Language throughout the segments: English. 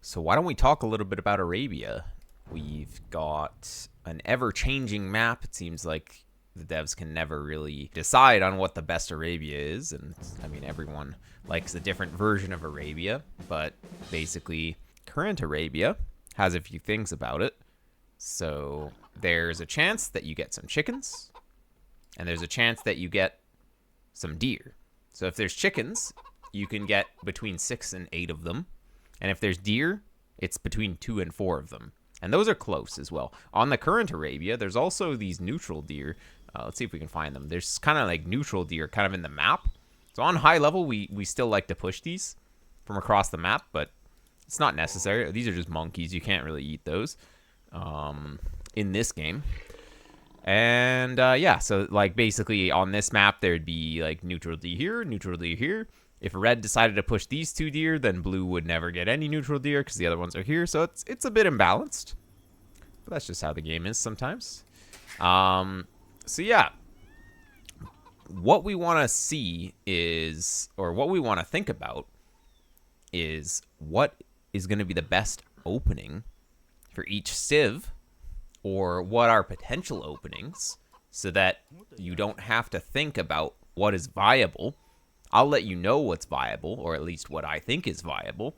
So why don't we talk a little bit about Arabia? We've got an ever-changing map. It seems like the devs can never really decide on what the best Arabia is. And I mean, everyone likes a different version of Arabia, but basically current Arabia has a few things about it. So there's a chance that you get some chickens, and there's a chance that you get some deer. So if there's chickens, you can get between 6 and 8 of them. And if there's deer, it's between 2 and 4 of them. And those are close as well. On the current Arabia, there's also these neutral deer. Let's see if we can find them. There's kind of like neutral deer kind of in the map. So on high level, we still like to push these from across the map, but it's not necessary. These are just monkeys. You can't really eat those in this game. And yeah, so like basically on this map, there'd be like neutral deer here, neutral deer here. If red decided to push these 2 deer, then blue would never get any neutral deer because the other ones are here. So it's a bit imbalanced. But that's just how the game is sometimes. So yeah, what we want to see is, or what we want to think about is what is going to be the best opening for each civ, or what are potential openings, so that you don't have to think about what is viable. I'll let you know what's viable, or at least what I think is viable.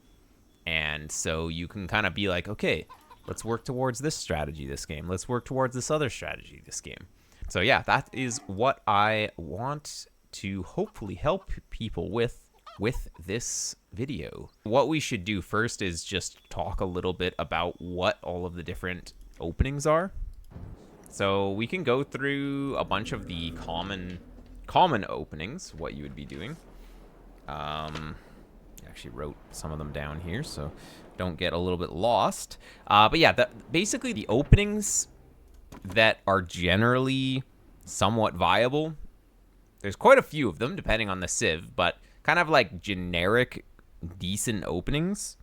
And so you can kind of be like, okay, let's work towards this strategy this game. Let's work towards this other strategy this game. So yeah, that is what I want to hopefully help people with this video. What we should do first is just talk a little bit about what all of the different openings are. So we can go through a bunch of the common openings, what you would be doing. I actually wrote some of them down here, so don't get a little bit lost. But yeah, basically the openings that are generally somewhat viable, there's quite a few of them depending on the civ, but kind of like generic decent openings.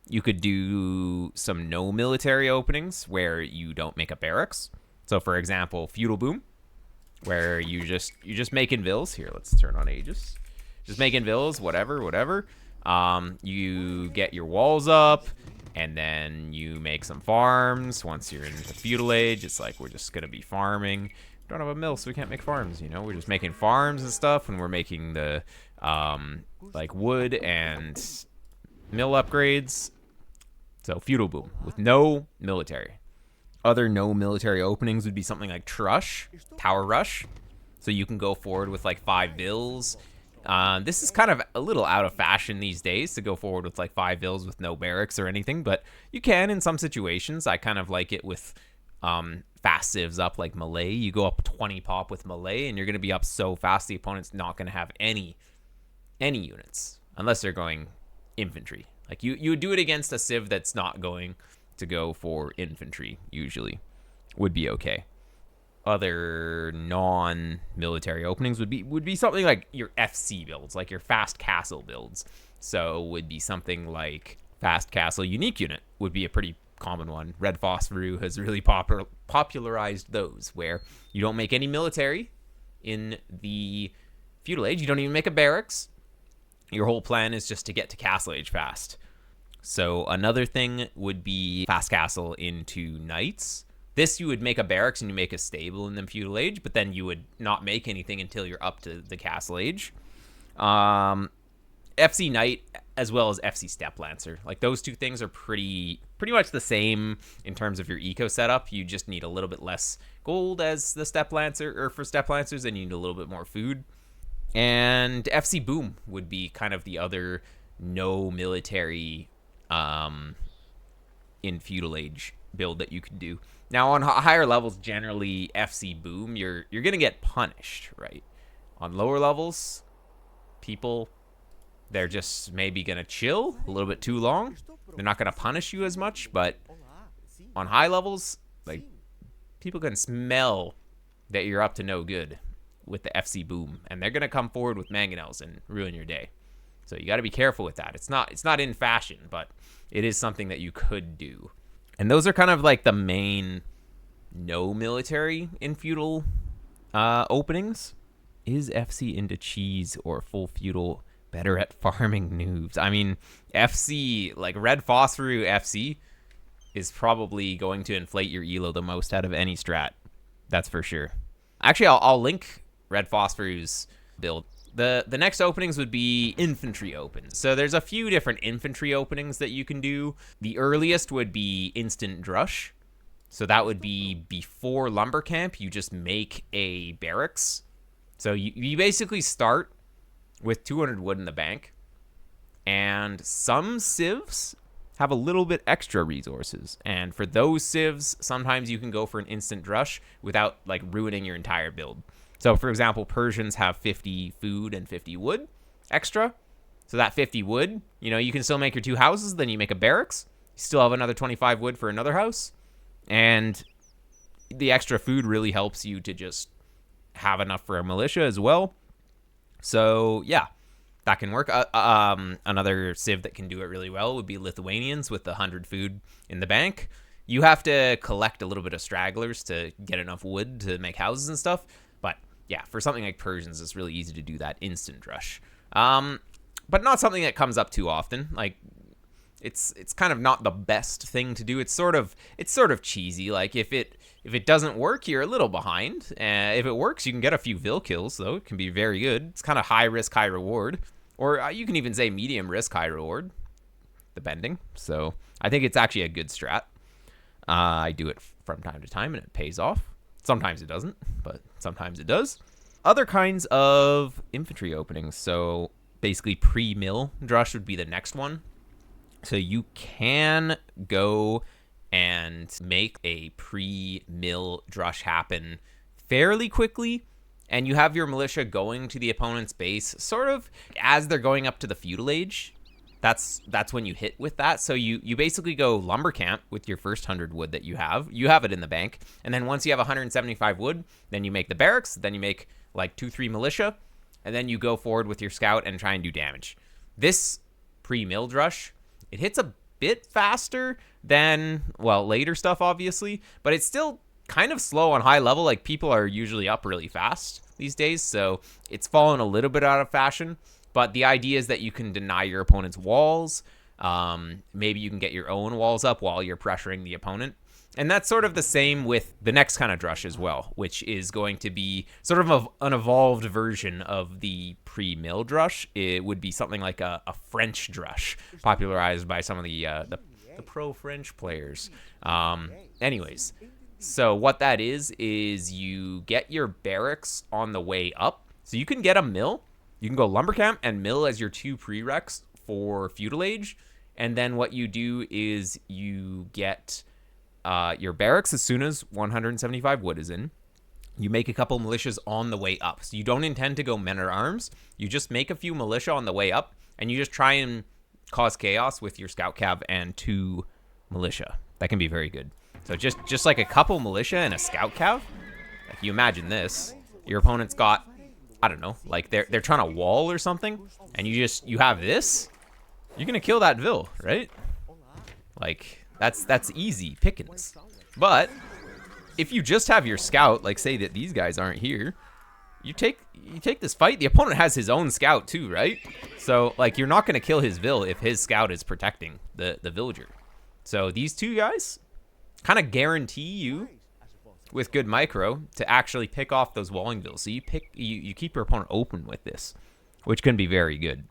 You could do some no military openings where you don't make a barracks. So for example, feudal boom, where you just make invills. Here, let's turn on Aegis. Just make invills, whatever. You get your walls up, and then you make some farms. Once you're in the feudal age, it's like we're just gonna be farming. We don't have a mill, so we can't make farms. You know, we're just making farms and stuff, and we're making the like wood and mill upgrades. So feudal boom with no military. Other no military openings would be something like Trush, Tower Rush. So you can go forward with like 5 vills. This is kind of a little out of fashion these days to go forward with like 5 vills with no barracks or anything, but you can in some situations. I kind of like it with fast civs up like melee. You go up 20 pop with melee, and you're going to be up so fast the opponent's not going to have any units unless they're going infantry. Like you would do it against a civ that's not going to go for infantry, usually would be okay. Other non-military openings would be something like your FC builds, like your fast castle builds. So would be something like fast castle unique unit would be a pretty common one. Red Phosphorus has really popularized those, where you don't make any military in the feudal age. You don't even make a barracks. Your whole plan is just to get to castle age fast. So another thing would be fast castle into knights. This you would make a barracks and you make a stable in the feudal age, but then you would not make anything until you're up to the castle age. FC Knight as well as FC Step Lancer. Like those two things are pretty much the same in terms of your eco setup. You just need a little bit less gold as the Step Lancer, or for Step Lancers, and you need a little bit more food. And FC Boom would be kind of the other no military in feudal age build that you could do. Now on higher levels, generally FC Boom, you're gonna get punished, right? On lower levels, people, they're just maybe gonna chill a little bit too long. They're not gonna punish you as much, but on high levels, like people can smell that you're up to no good with the FC Boom, and they're gonna come forward with mangonels and ruin your day. So you got to be careful with that. It's not in fashion, but it is something that you could do. And those are kind of like the main no military in feudal openings. Is FC into cheese or full feudal Better at farming noobs. I mean, FC, like Red Phosphor FC, is probably going to inflate your elo the most out of any strat. That's for sure. Actually, I'll link Red Phosphor's build. The next openings would be infantry opens. So there's a few different infantry openings that you can do. The earliest would be instant drush. So that would be before lumber camp, you just make a barracks. So you basically start with 200 wood in the bank. And some civs have a little bit extra resources. And for those civs, sometimes you can go for an instant drush without like ruining your entire build. So for example, Persians have 50 food and 50 wood extra. So that 50 wood, you know, you can still make your 2 houses, then you make a barracks. You still have another 25 wood for another house. And the extra food really helps you to just have enough for a militia as well. So yeah, that can work. Another civ that can do it really well would be Lithuanians with the 100 food in the bank. You have to collect a little bit of stragglers to get enough wood to make houses and stuff. But yeah, for something like Persians, it's really easy to do that instant drush. But not something that comes up too often. Like, it's kind of not the best thing to do. It's sort of cheesy. Like if it doesn't work, you're a little behind. If it works, you can get a few Vil kills, though. It can be very good. It's kind of high risk, high reward. Or you can even say medium risk, high reward, depending. So I think it's actually a good strat. I do it from time to time, and it pays off. Sometimes it doesn't, but sometimes it does. Other kinds of infantry openings. So basically pre-mill drush would be the next one. So you can go and make a pre-mill drush happen fairly quickly, and you have your militia going to the opponent's base sort of as they're going up to the feudal age. That's when you hit with that. So you basically go lumber camp with your first 100 wood that you have. You have it in the bank. And then once you have 175 wood, then you make the barracks. Then you make like 2-3 militia. And then you go forward with your scout and try and do damage. This pre-mill drush, it hits a bit faster than, well, later stuff, obviously. But it's still kind of slow on high level. Like, people are usually up really fast these days. So it's fallen a little bit out of fashion. But the idea is that you can deny your opponent's walls. Maybe you can get your own walls up while you're pressuring the opponent. And that's sort of the same with the next kind of drush as well, which is going to be sort of an evolved version of the pre-mill drush. It would be something like a French drush, popularized by some of the pro-French players. Anyways, so what that is you get your barracks on the way up. So you can get a mill. You can go lumber camp and mill as your 2 prereqs for feudal age. And then what you do is you get your barracks as soon as 175 wood is in. You make a couple militias on the way up. So you don't intend to go men-at-arms. You just make a few militia on the way up, and you just try and cause chaos with your scout cav and 2 militia. That can be very good. So just like a couple militia and a scout cav. Like, you imagine this. Your opponent's got, I don't know, like they're trying to wall or something, and you have this. You're gonna kill that Vil, right? Like, that's easy pickings. But if you just have your scout, like say that these guys aren't here, you take this fight. The opponent has his own scout too, right? So like, you're not gonna kill his Vil if his scout is protecting the villager. So these 2 guys kind of guarantee you, with good micro, to actually pick off those walling Vils. So you keep your opponent open with this, which can be very good.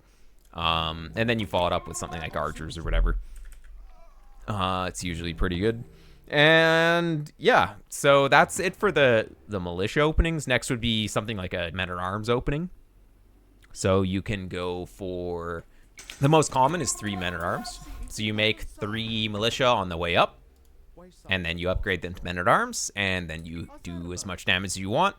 And then you follow it up with something like archers or whatever. It's usually pretty good. And yeah, so that's it for the militia openings. Next would be something like a men-at-arms opening. So you can go for, the most common is 3 men-at-arms. So you make 3 militia on the way up, and then you upgrade them to men-at-arms, and then you do as much damage as you want,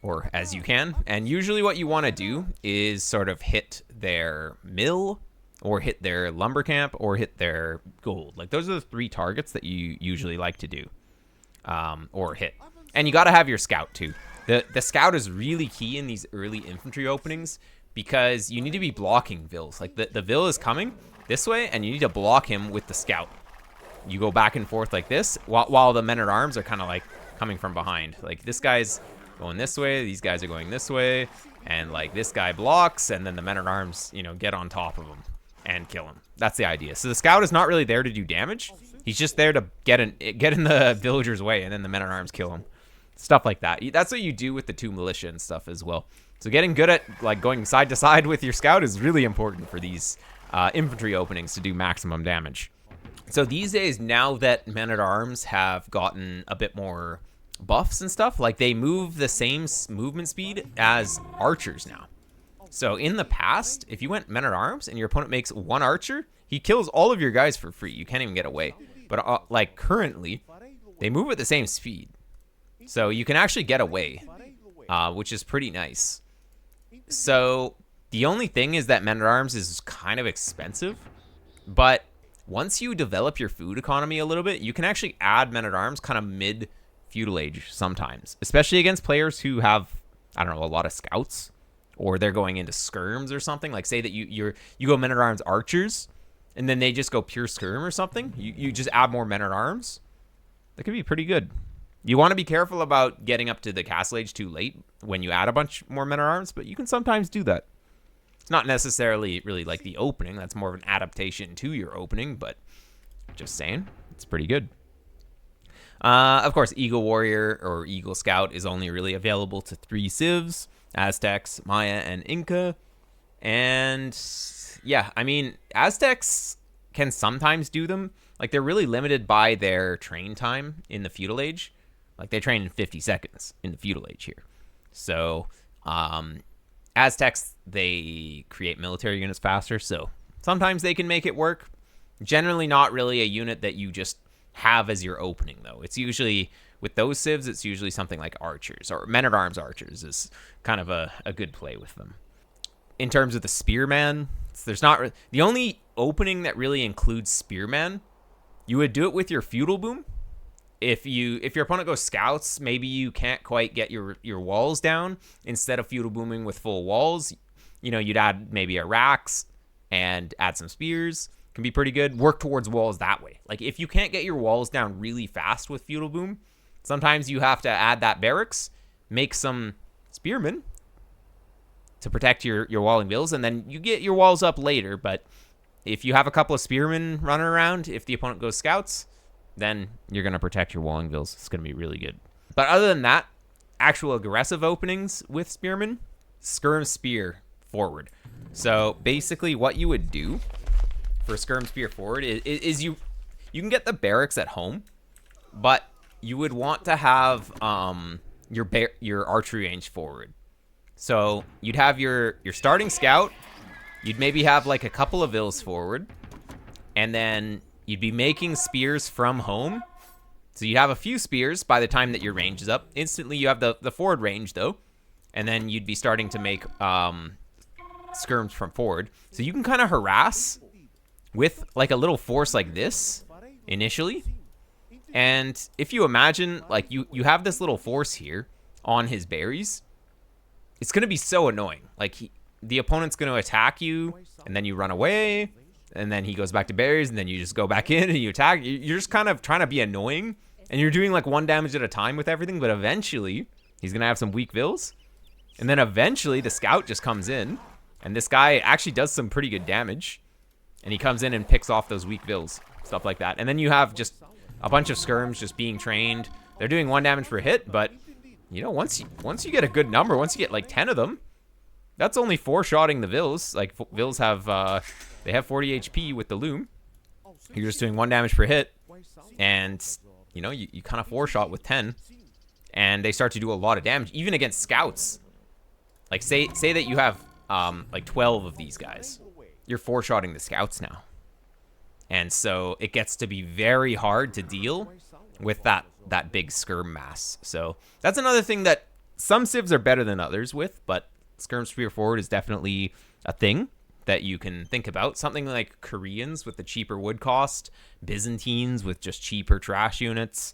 or as you can. And usually what you want to do is sort of hit their mill, or hit their lumber camp, or hit their gold. Like, those are the 3 targets that you usually like to do, or hit. And you got to have your scout too. The scout is really key in these early infantry openings, because you need to be blocking Vils. Like, the Vil is coming this way, and you need to block him with the scout. You go back and forth like this, while the men-at-arms are kind of like coming from behind. Like, this guy's going this way, these guys are going this way, and like this guy blocks, and then the men-at-arms, you know, get on top of him and kill him. That's the idea. So the scout is not really there to do damage. He's just there to get in the villager's way, and then the men-at-arms kill him. Stuff like that. That's what you do with the 2 militia and stuff as well. So getting good at like going side to side with your scout is really important for these infantry openings to do maximum damage. So these days, now that men-at-arms have gotten a bit more buffs and stuff, like they move the same movement speed as archers now. So in the past, if you went men-at-arms and your opponent makes 1 archer, he kills all of your guys for free. You can't even get away. But like currently, they move at the same speed. So you can actually get away, which is pretty nice. So the only thing is that men-at-arms is kind of expensive. But once you develop your food economy a little bit, you can actually add men-at-arms kind of mid-feudal age sometimes. Especially against players who have, I don't know, a lot of scouts. Or they're going into skirms or something. Like say that you go men-at-arms archers, and then they just go pure skirm or something. You just add more men-at-arms. That could be pretty good. You want to be careful about getting up to the castle age too late when you add a bunch more men-at-arms, but you can sometimes do that. It's not necessarily really like the opening. That's more of an adaptation to your opening, but just saying, it's pretty good. Of course, Eagle Warrior or Eagle Scout is only really available to 3 civs: Aztecs, Maya, and Inca. And yeah, I mean, Aztecs can sometimes do them. Like, they're really limited by their train time in the feudal age. Like, they train in 50 seconds in the feudal age here. So, Aztecs, they create military units faster, so sometimes they can make it work. Generally not really a unit that you just have as your opening, though. It's usually, with those civs, it's usually something like archers, or men-at-arms archers is kind of a good play with them. In terms of the spearman, there's not the only opening that really includes spearman. You would do it with your feudal boom. If your opponent goes scouts, maybe you can't quite get your walls down. Instead of feudal booming with full walls, you know, you'd add maybe a racks and add some spears. Can be pretty good. Work towards walls that way. Like, if you can't get your walls down really fast with feudal boom, sometimes you have to add that barracks, make some spearmen to protect your walling bills, and then you get your walls up later. But if you have a couple of spearmen running around, if the opponent goes scouts, then you're going to protect your walling bills. It's going to be really good. But other than that, actual aggressive openings with spearmen, skirm spear forward. So basically what you would do for skirm spear forward is you can get the barracks at home, but you would want to have your archery range forward. So you'd have your starting scout, you'd maybe have like a couple of vills forward, and then you'd be making spears from home. So you have a few spears by the time that your range is up. Instantly you have the forward range though, and then you'd be starting to make skirms from forward. So you can kind of harass with like a little force like this initially. And if you imagine, like, you have this little force here on his berries, it's going to be so annoying. Like, the opponent's going to attack you, and then you run away, and then he goes back to berries, and then you just go back in and you attack. You're just kind of trying to be annoying, and you're doing like 1 damage at a time with everything, but eventually he's going to have some weak vills, and then eventually the scout just comes in, and this guy actually does some pretty good damage, and he comes in and picks off those weak vills, stuff like that. And then you have just a bunch of skirms just being trained. They're doing 1 damage per hit, but you know, once you get a good number, once you get like 10 of them, that's only 4-shotting the vills. Like, vills have they have 40 HP with the loom. You're just doing 1 damage per hit, and you know, you kind of 4-shot with 10, and they start to do a lot of damage, even against scouts. Like, say that you have like 12 of these guys, you're 4-shotting the scouts now, and so it gets to be very hard to deal with that big skirm mass. So that's another thing that some civs are better than others with, but skirm spear forward is definitely a thing that you can think about. Something like Koreans with the cheaper wood cost, Byzantines with just cheaper trash units.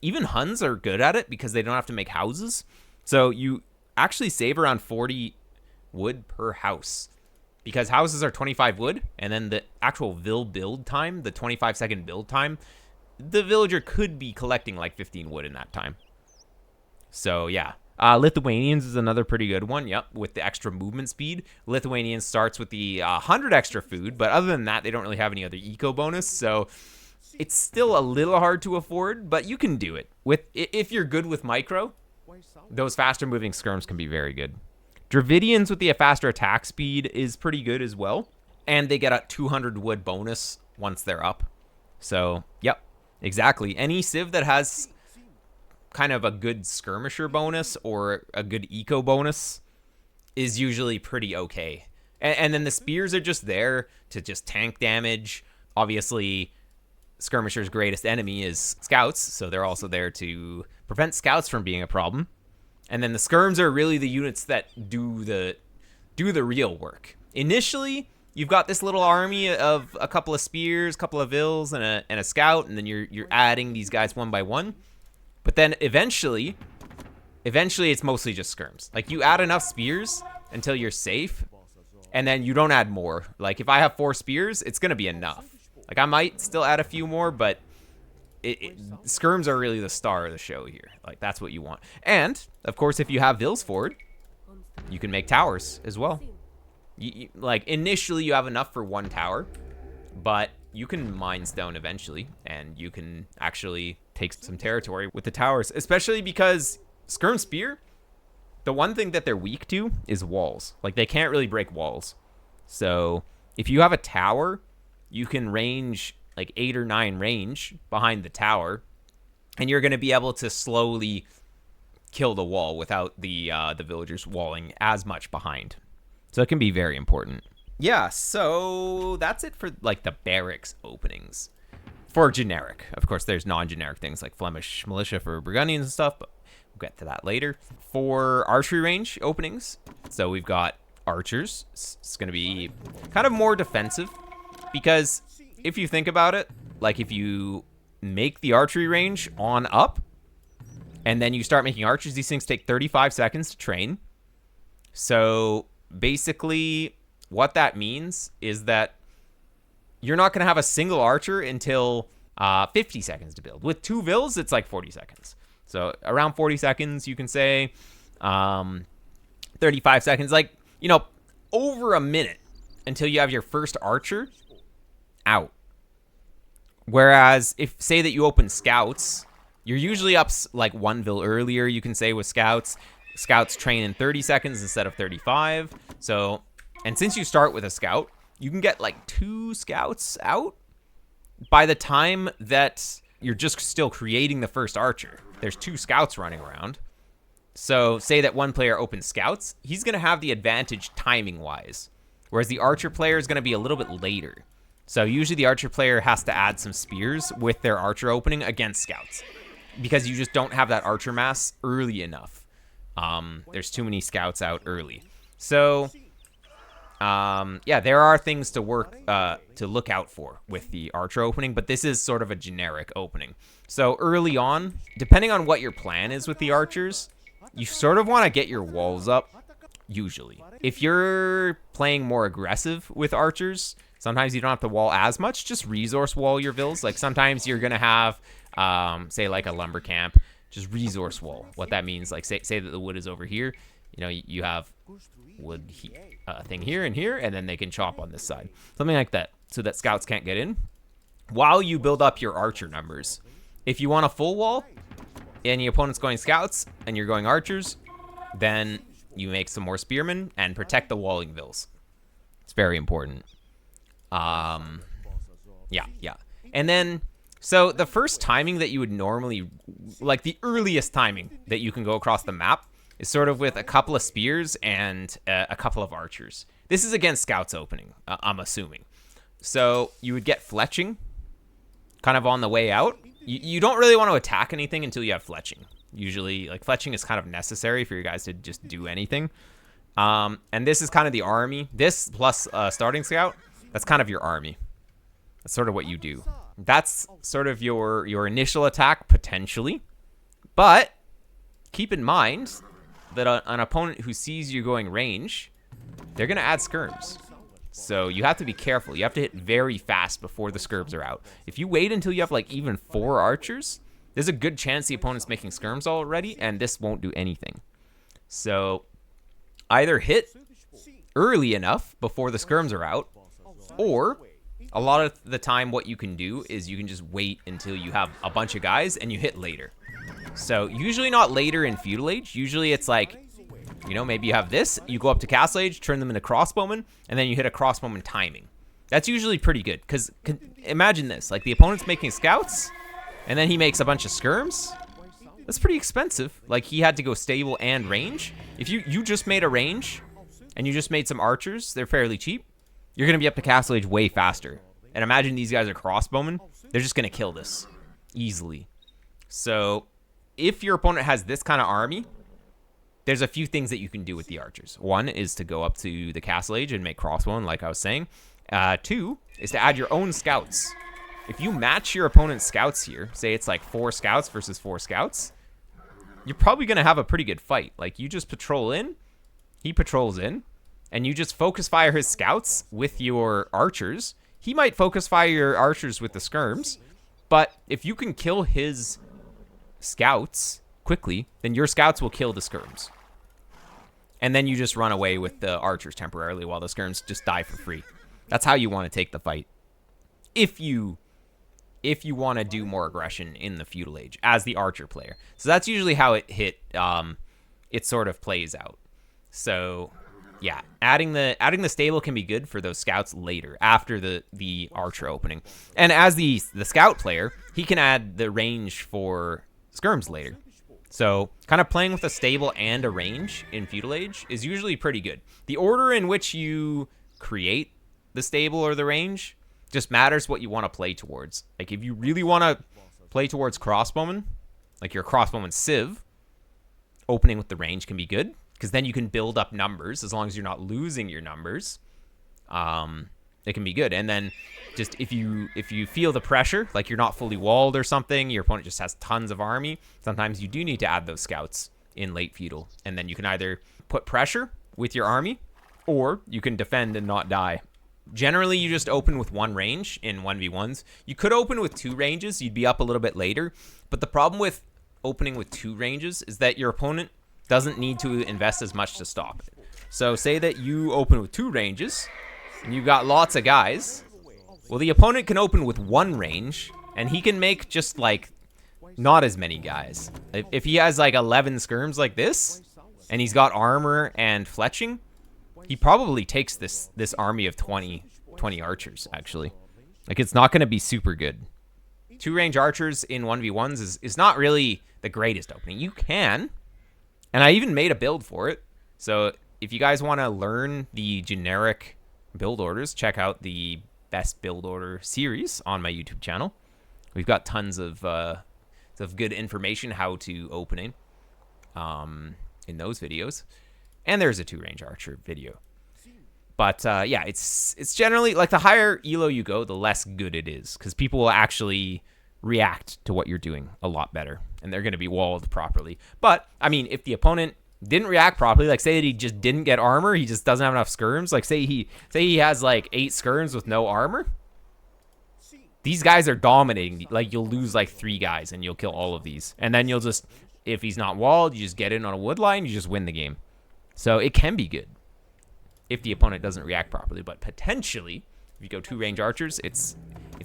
Even Huns are good at it because they don't have to make houses. So you actually save around 40 wood per house, because houses are 25 wood, and then the actual vill build time, the 25-second build time, the villager could be collecting like 15 wood in that time. So yeah, Lithuanians is another pretty good one. Yep, with the extra movement speed. Lithuanian starts with the 100 extra food, but other than that, they don't really have any other eco bonus. So it's still a little hard to afford, but you can do it. If you're good with micro, those faster moving skirms can be very good. Dravidians with the faster attack speed is pretty good as well. And they get a 200 wood bonus once they're up. So, yep, exactly. Any civ that has kind of a good skirmisher bonus or a good eco bonus is usually pretty okay. And then the spears are just there to just tank damage. Obviously, skirmisher's greatest enemy is scouts, so they're also there to prevent scouts from being a problem. And then the skirms are really the units that do the real work. Initially, you've got this little army of a couple of spears, a couple of vills, and a scout, and then you're adding these guys one by one. But then eventually it's mostly just skirms. Like, you add enough spears until you're safe, and then you don't add more. Like, if I have 4 spears, it's going to be enough. Like, I might still add a few more, but skirms are really the star of the show here. Like, that's what you want. And, of course, if you have vills forward, you can make towers as well. Like, initially you have enough for 1 tower, but you can mine stone eventually, and you can actually take some territory with the towers, especially because skirm spear, the one thing that they're weak to is walls. Like, they can't really break walls. So if you have a tower, you can range like 8 or 9 range behind the tower, and you're going to be able to slowly kill the wall without the villagers walling as much behind. So it can be very important. Yeah, so that's it for like the barracks openings. For generic. Of course, there's non-generic things like Flemish militia for Burgundians and stuff, but we'll get to that later. For archery range openings, so we've got archers. It's going to be kind of more defensive, because if you think about it, like, if you make the archery range on up, and then you start making archers, these things take 35 seconds to train. So basically, what that means is that you're not going to have a single archer until 50 seconds to build. With 2 vills, it's like 40 seconds. So around 40 seconds, you can say 35 seconds, like, you know, over a minute until you have your first archer out. Whereas if, say that you open scouts, you're usually up like 1 vill earlier, you can say, with scouts. Scouts train in 30 seconds instead of 35. So, and since you start with a scout, you can get like 2 scouts out by the time that you're just still creating the first archer. There's 2 scouts running around. So say that one player opens scouts, he's going to have the advantage timing wise, whereas the archer player is going to be a little bit later. So usually the archer player has to add some spears with their archer opening against scouts, because you just don't have that archer mass early enough. There's too many scouts out early. So yeah, there are things to look out for with the archer opening, but this is sort of a generic opening. So early on, depending on what your plan is with the archers, you sort of want to get your walls up, usually. If you're playing more aggressive with archers, sometimes you don't have to wall as much, just resource wall your vills. Like, sometimes you're going to have, say, like a lumber camp, just resource wall. What that means, like, say that the wood is over here, you know, you have wood thing here and here, and then they can chop on this side. Something like that, so that scouts can't get in while you build up your archer numbers. If you want a full wall, and your opponent's going scouts, and you're going archers, then you make some more spearmen and protect the walling vills. It's very important. Yeah. And then, so the first timing that you would normally, like the earliest timing that you can go across the map, is sort of with a couple of spears and a couple of archers. This is against scouts opening, I'm assuming. So you would get fletching kind of on the way out. You don't really want to attack anything until you have fletching. Usually, like, fletching is kind of necessary for you guys to just do anything. And this is kind of the army. This plus starting scout, that's kind of your army. That's sort of what you do. That's sort of your initial attack, potentially. But keep in mind that an opponent who sees you going range, they're going to add skirms. So you have to be careful. You have to hit very fast before the skirms are out. If you wait until you have like even 4 archers, there's a good chance the opponent's making skirms already, and this won't do anything. So either hit early enough before the skirms are out, or a lot of the time what you can do is you can just wait until you have a bunch of guys and you hit later. So usually not later in feudal age. Usually it's like, you know, maybe you have this, you go up to castle age, turn them into crossbowmen, and then you hit a crossbowman timing. That's usually pretty good, because imagine this, like the opponent's making scouts, and then he makes a bunch of skirms. That's pretty expensive. Like he had to go stable and range. If you just made a range, and you just made some archers, they're fairly cheap, you're going to be up to castle age way faster. And imagine these guys are crossbowmen, they're just going to kill this easily. So if your opponent has this kind of army, there's a few things that you can do with the archers. One is to go up to the castle age and make crossbowmen, like I was saying. Two is to add your own scouts. If you match your opponent's scouts here, say it's like 4 scouts versus 4 scouts, you're probably going to have a pretty good fight. Like you just patrol in, he patrols in, and you just focus fire his scouts with your archers. He might focus fire your archers with the skirms, but if you can kill his scouts quickly, then your scouts will kill the skirms. And then you just run away with the archers temporarily while the skirms just die for free. That's how you want to take the fight. If you want to do more aggression in the feudal age as the archer player. So that's usually how it sort of plays out. So yeah, adding the stable can be good for those scouts later, after the archer opening. And as the scout player, he can add the range for skirms later. So kind of playing with a stable and a range in feudal age is usually pretty good. The order in which you create the stable or the range just matters what you want to play towards. Like if you really want to play towards crossbowmen, like your crossbowman civ, opening with the range can be good, because then you can build up numbers as long as you're not losing your numbers. It can be good. And then just if you feel the pressure, like you're not fully walled or something, your opponent just has tons of army, sometimes you do need to add those scouts in late feudal. And then you can either put pressure with your army, or you can defend and not die. Generally, you just open with 1 range in 1v1s. You could open with 2 ranges. You'd be up a little bit later. But the problem with opening with 2 ranges is that your opponent doesn't need to invest as much to stop it. So say that you open with 2 ranges, and you've got lots of guys. Well, the opponent can open with 1 range, and he can make just, like, not as many guys. If he has, like, 11 skirms like this, and he's got armor and fletching, he probably takes this army of 20 archers, actually. Like, it's not going to be super good. 2 range archers in 1v1s is not really the greatest opening. You can, and I even made a build for it. So if you guys want to learn the generic build orders, check out the best build order series on my YouTube channel. We've got tons of good information how to opening in those videos. And there's a 2 range archer video. But yeah, it's generally like the higher elo you go, the less good it is, because people will actually react to what you're doing a lot better, and they're going to be walled properly. But I mean, if the opponent didn't react properly, like say that he just didn't get armor, he just doesn't have enough skirms, like say he has like 8 skirms with no armor, these guys are dominating. Like you'll lose like 3 guys and you'll kill all of these, and then you'll just, if he's not walled, you just get in on a wood line, you just win the game. So it can be good if the opponent doesn't react properly, but potentially if you go 2 range archers, it's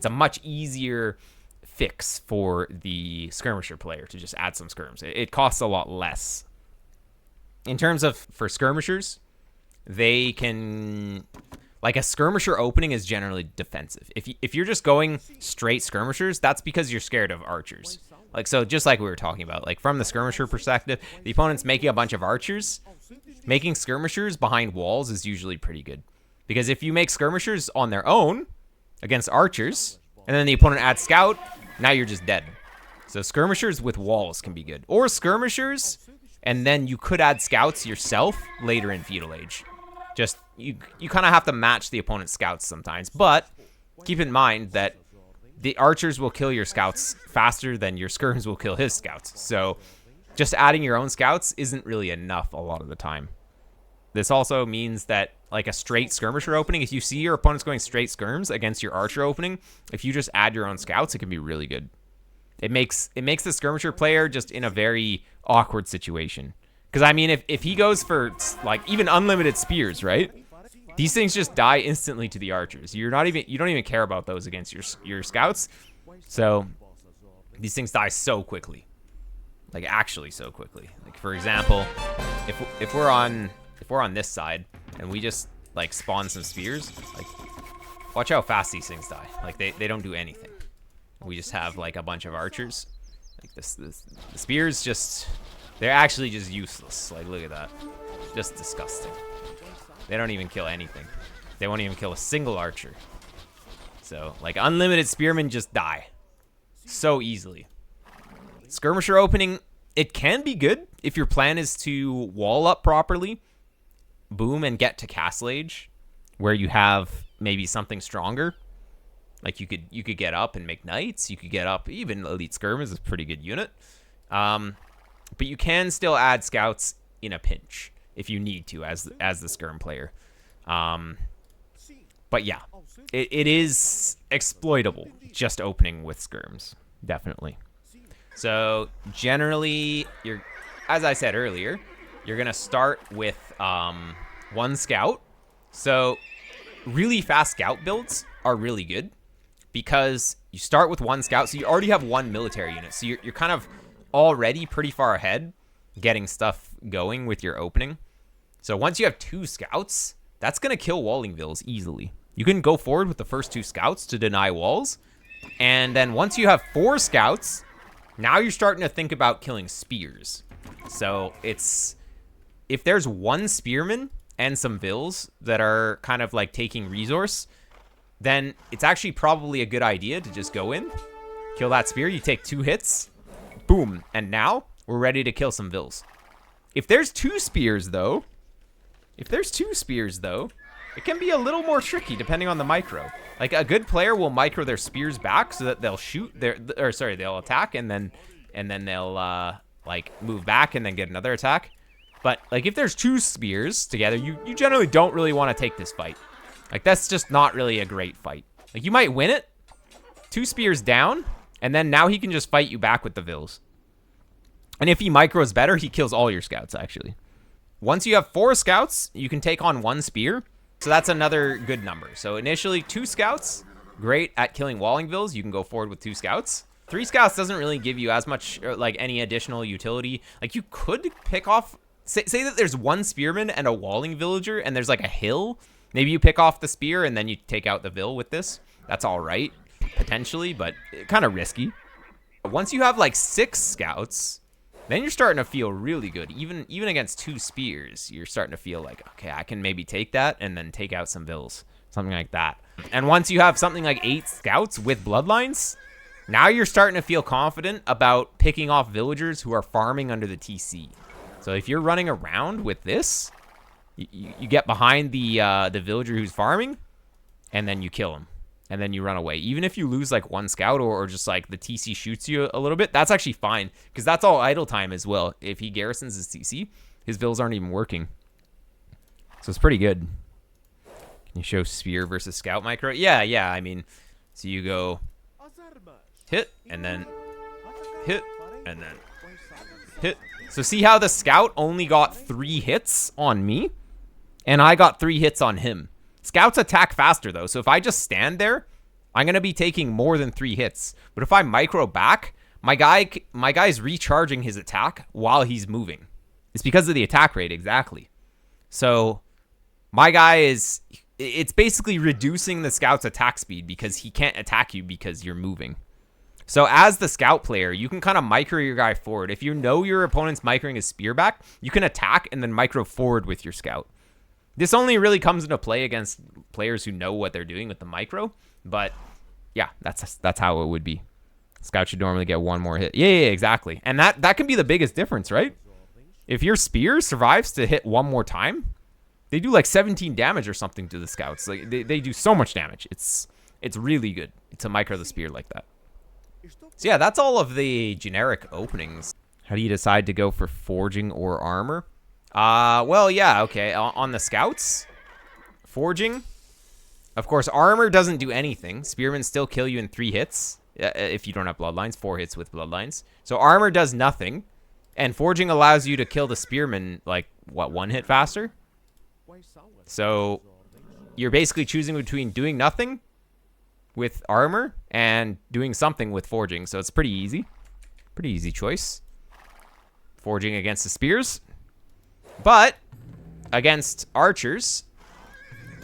a much easier fix for the skirmisher player to just add some skirms. It costs a lot less. In terms of for skirmishers, they can, like a skirmisher opening is generally defensive. If you're just going straight skirmishers, that's because you're scared of archers. Like, so just like we were talking about, like from the skirmisher perspective, the opponent's making a bunch of archers. Making skirmishers behind walls is usually pretty good, because if you make skirmishers on their own against archers, and then the opponent adds scout, now you're just dead. So skirmishers with walls can be good, or skirmishers, and then you could add scouts yourself later in feudal age. Just you kind of have to match the opponent's scouts sometimes, but keep in mind that the archers will kill your scouts faster than your skirms will kill his scouts. So just adding your own scouts isn't really enough a lot of the time. This also means that like a straight skirmisher opening, if you see your opponent's going straight skirms against your archer opening, if you just add your own scouts, it can be really good. It makes the skirmisher player just in a very awkward situation, Because, I mean, if he goes for, like, even unlimited spears, right? These things just die instantly to the archers. You don't even care about those against your scouts. So, these things die so quickly. Like, actually so quickly. Like, for example, if we're on this side, and we just, like, spawn some spears, like, watch how fast these things die. Like, they don't do anything. We just have, like, a bunch of archers. Like, the spears just... They're actually just useless. Like, look at that. Just disgusting. They don't even kill anything. They won't even kill a single archer. So, like, unlimited spearmen just die. So easily. Skirmisher opening, it can be good if your plan is to wall up properly, boom, and get to Castle Age, where you have maybe something stronger. Like, you could get up and make knights. You could get up, even Elite Skirm is a pretty good unit. But you can still add scouts in a pinch if you need to as the skirm player. But yeah, it is exploitable just opening with skirms, definitely. So generally, as I said earlier, you're gonna start with one scout. So really fast scout builds are really good because you start with one scout, so you already have one military unit. So you're kind of already pretty far ahead getting stuff going with your opening. So once you have 2 scouts, that's going to kill walling villas easily. You can go forward with the first 2 scouts to deny walls. And then once you have 4 scouts, now you're starting to think about killing spears. So if there's 1 spearman and some vills that are kind of like taking resource, then it's actually probably a good idea to just go in, kill that spear. You take 2 hits. Boom, and now we're ready to kill some vills. If there's 2 spears, though, it can be a little more tricky depending on the micro. Like, a good player will micro their spears back so that they'll shoot they'll attack and then they'll like move back and then get another attack. But like, if there's 2 spears together, you generally don't really want to take this fight. Like, that's just not really a great fight. Like, you might win it, 2 spears down, and then now he can just fight you back with the vills. And if he micros better, he kills all your scouts, actually. Once you have 4 scouts, you can take on 1 spear. So that's another good number. So initially, 2 scouts, great at killing walling vills. You can go forward with 2 scouts. 3 scouts doesn't really give you as much, like, any additional utility. Like, you could pick off... Say that there's 1 spearman and a walling villager, and there's, like, a hill. Maybe you pick off the spear, and then you take out the vill with this. That's all right. Potentially, but kind of risky. Once you have like 6 scouts, then you're starting to feel really good. Even against 2 spears, you're starting to feel like, okay, I can maybe take that and then take out some vills, something like that. And once you have something like 8 scouts with bloodlines, now you're starting to feel confident about picking off villagers who are farming under the TC. So if you're running around with this, you get behind the villager who's farming, and then you kill him. And then you run away. Even if you lose like 1 scout or just like the TC shoots you a little bit, that's actually fine. Because that's all idle time as well. If he garrisons his TC, his vills aren't even working. So it's pretty good. Can you show spear versus scout micro? Yeah, I mean, so you go hit, and then hit, and then hit. So see how the scout only got 3 hits on me? And I got 3 hits on him. Scouts attack faster, though, so if I just stand there, I'm going to be taking more than 3 hits. But if I micro back, my guy's recharging his attack while he's moving. It's because of the attack rate, exactly. So my guy it's basically reducing the scout's attack speed because he can't attack you because you're moving. So as the scout player, you can kind of micro your guy forward. If you know your opponent's microing his spear back, you can attack and then micro forward with your scout. This only really comes into play against players who know what they're doing with the micro, but yeah, that's how it would be. Scout should normally get 1 more hit. Yeah, exactly. And that can be the biggest difference, right? If your spear survives to hit 1 more time, they do like 17 damage or something to the scouts. Like they do so much damage. It's really good to micro the spear like that. So yeah, that's all of the generic openings. How do you decide to go for forging or armor? Well, yeah, okay. On the scouts, forging. Of course, armor doesn't do anything. Spearmen still kill you in 3 hits if you don't have bloodlines. 4 hits with bloodlines. So armor does nothing. And forging allows you to kill the spearmen, like, what, 1 hit faster? So you're basically choosing between doing nothing with armor and doing something with forging. So it's pretty easy. Pretty easy choice. Forging against the spears. But against archers,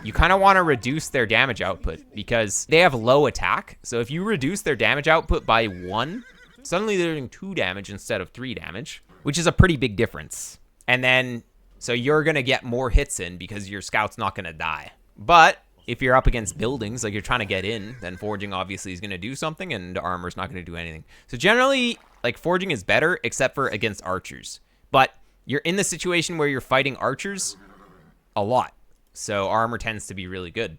you kind of want to reduce their damage output because they have low attack. So if you reduce their damage output by 1, suddenly they're doing 2 damage instead of 3 damage, which is a pretty big difference. And then, so you're going to get more hits in because your scout's not going to die. But if you're up against buildings, like you're trying to get in, then forging obviously is going to do something and armor's not going to do anything. So generally, like forging is better except for against archers. But you're in the situation where you're fighting archers a lot. So armor tends to be really good.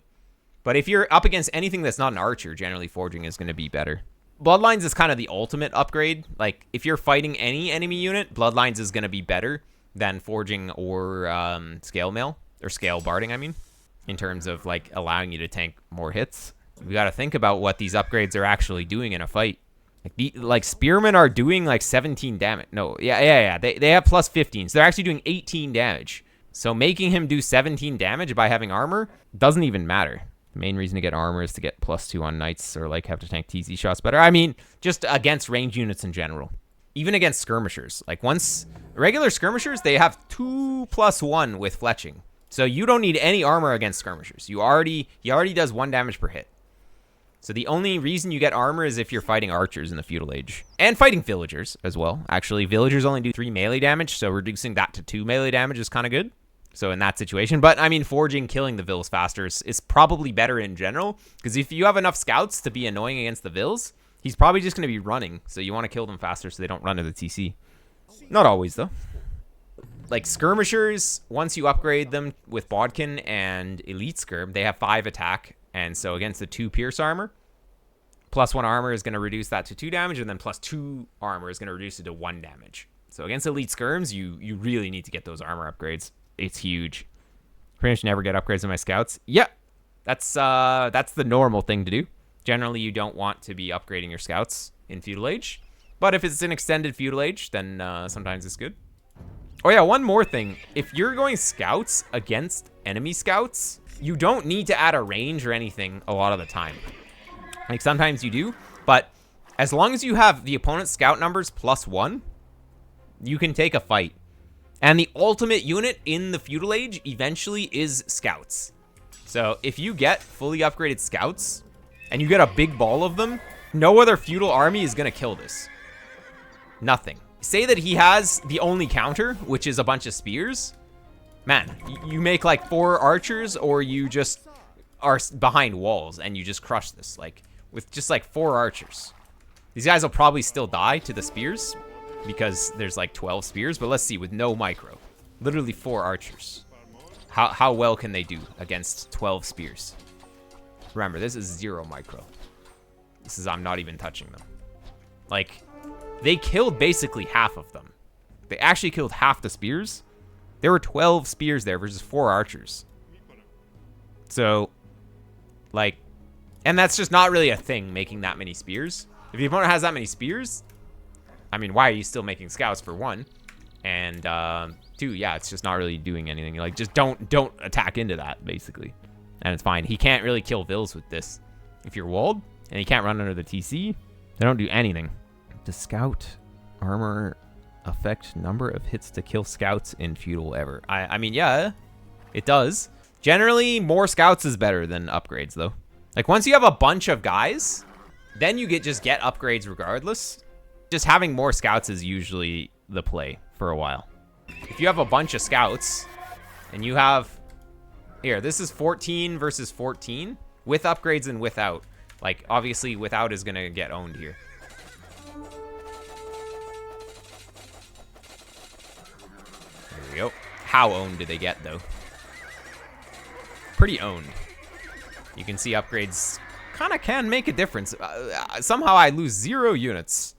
But if you're up against anything that's not an archer, generally forging is going to be better. Bloodlines is kind of the ultimate upgrade. Like, if you're fighting any enemy unit, Bloodlines is going to be better than forging or scale mail. Or scale barding, I mean. In terms of, like, allowing you to tank more hits. We got to think about what these upgrades are actually doing in a fight. Like spearmen are doing, like, 17 damage. No, yeah. They have plus 15. So they're actually doing 18 damage. So making him do 17 damage by having armor doesn't even matter. The main reason to get armor is to get plus 2 on knights or like have to tank TC shots better. I mean, just against range units in general. Even against skirmishers. Like once regular skirmishers, they have 2+1 with fletching. So you don't need any armor against skirmishers. He already does 1 damage per hit. So the only reason you get armor is if you're fighting archers in the feudal age. And fighting villagers as well. Actually, villagers only do 3 melee damage, so reducing that to 2 melee damage is kind of good. So in that situation, but I mean, forging, killing the vills faster is probably better in general, because if you have enough scouts to be annoying against the vills, he's probably just going to be running. So you want to kill them faster so they don't run to the TC. Not always, though. Like skirmishers, once you upgrade them with Bodkin and Elite Skirm, they have 5 attack. And so against the 2 pierce armor, +1 armor is going to reduce that to 2 damage, and then +2 armor is going to reduce it to 1 damage. So against Elite Skirms, you really need to get those armor upgrades. It's huge. Pretty much never get upgrades on my scouts. Yeah, that's the normal thing to do. Generally, you don't want to be upgrading your scouts in feudal age, but if it's an extended feudal age, then sometimes it's good. Oh yeah, one more thing. If you're going scouts against enemy scouts, you don't need to add a range or anything a lot of the time. Like sometimes you do, but as long as you have the opponent's scout numbers +1, you can take a fight. And the ultimate unit in the feudal age eventually is scouts. So if you get fully upgraded scouts and you get a big ball of them, no other feudal army is going to kill this. Nothing. Say that he has the only counter, which is a bunch of spears. Man, you make like 4 archers, or you just are behind walls and you just crush this. Like with just like 4 archers. These guys will probably still die to the spears, because there's like 12 spears, but let's see, with no micro. Literally 4 archers. How well can they do against 12 spears? Remember, this is 0 micro. This is, I'm not even touching them. Like, they killed basically half of them. They actually killed half the spears. There were 12 spears there versus 4 archers. So, like, and that's just not really a thing, making that many spears. If the opponent has that many spears, I mean, why are you still making scouts, for 1? And 2, yeah, it's just not really doing anything. Like, just don't attack into that, basically. And it's fine. He can't really kill vills with this. If you're walled, and he can't run under the TC, they don't do anything. Does scout armor affect number of hits to kill scouts in feudal ever? I mean, yeah, it does. Generally, more scouts is better than upgrades, though. Like, once you have a bunch of guys, then you just get upgrades regardless. Just having more scouts is usually the play for a while. If you have a bunch of scouts and you have, here, this is 14 versus 14 with upgrades and without. Like, obviously without is going to get owned here. There we go. How owned do they get, though? Pretty owned. You can see upgrades kind of can make a difference. Somehow I lose 0 units.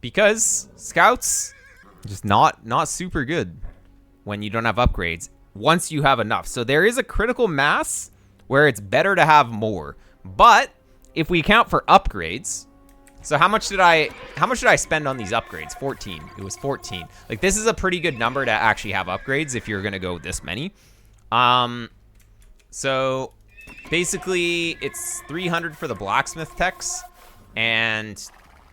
Because scouts, just not super good when you don't have upgrades, once you have enough. So there is a critical mass where it's better to have more. But if we account for upgrades, So how much did I spend on these upgrades? 14. It was 14. Like, this is a pretty good number to actually have upgrades if you're gonna go this many. So basically it's 300 for the blacksmith techs and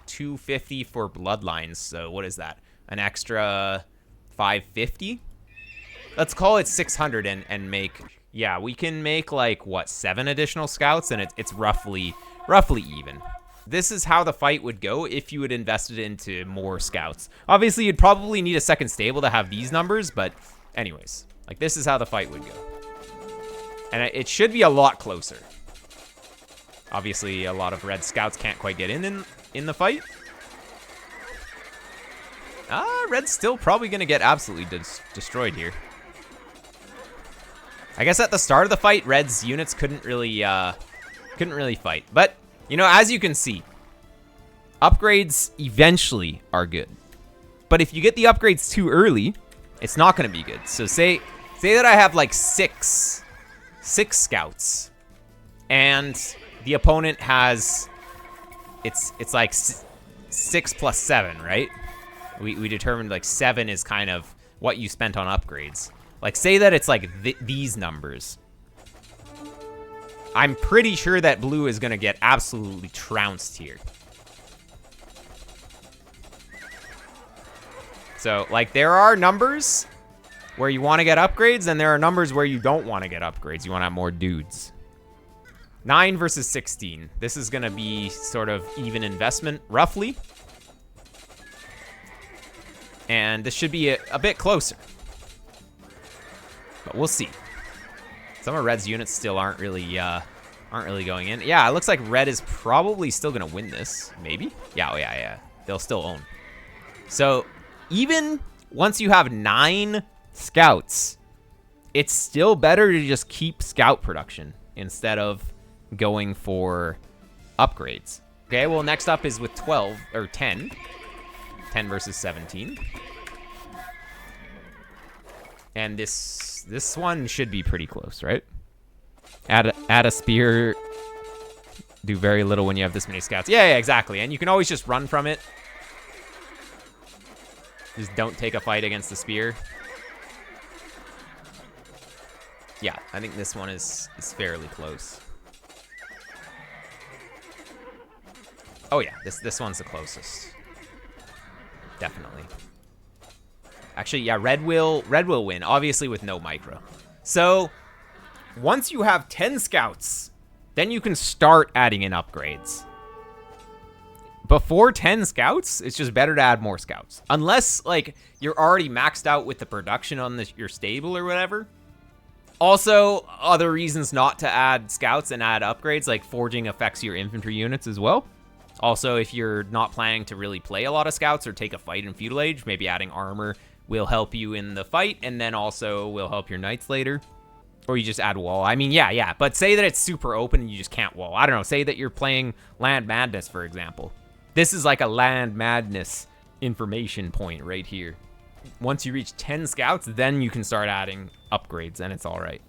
250 for bloodlines. So what is that? An extra 550? Let's call it 600 and make, yeah, we can make like what, 7 additional scouts, and it's roughly even. This is how the fight would go if you had invested into more scouts. Obviously, you'd probably need a second stable to have these numbers, but anyways, like, this is how the fight would go. And it should be a lot closer. Obviously, a lot of red scouts can't quite get in the fight. Red's still probably going to get absolutely destroyed here. I guess at the start of the fight, red's units couldn't really fight. But, you know, as you can see, upgrades eventually are good. But if you get the upgrades too early, it's not going to be good. So say that I have like six scouts, and the opponent has, it's like 6 plus 7, right? We determined like 7 is kind of what you spent on upgrades. Like, say that it's like these numbers. I'm pretty sure that blue is going to get absolutely trounced here. So, like, there are numbers where you want to get upgrades, and there are numbers where you don't want to get upgrades. You want to have more dudes. 9 versus 16. This is going to be sort of even investment, roughly. And this should be a bit closer. But we'll see. Some of red's units still aren't really going in. Yeah, it looks like red is probably still going to win this. Maybe? Yeah, oh yeah. They'll still own. So, even once you have 9 scouts, it's still better to just keep scout production instead of going for upgrades. Okay, well, next up is with 12, or 10. 10 versus 17. And this one should be pretty close, right? Add a spear. Do very little when you have this many scouts. Yeah, exactly. And you can always just run from it. Just don't take a fight against the spear. Yeah, I think this one is fairly close. Oh yeah, this one's the closest. Definitely. Actually, yeah, red will win, obviously with no micro. So, once you have 10 scouts, then you can start adding in upgrades. Before 10 scouts, it's just better to add more scouts. Unless, like, you're already maxed out with the production on your stable or whatever. Also, other reasons not to add scouts and add upgrades, like forging affects your infantry units as well. Also, if you're not planning to really play a lot of scouts or take a fight in Feudal Age, maybe adding armor will help you in the fight, and then also will help your knights later. Or you just add wall. I mean, yeah. But say that it's super open and you just can't wall. I don't know. Say that you're playing Land Madness, for example. This is like a Land Madness information point right here. Once you reach 10 scouts, then you can start adding upgrades, and it's all right.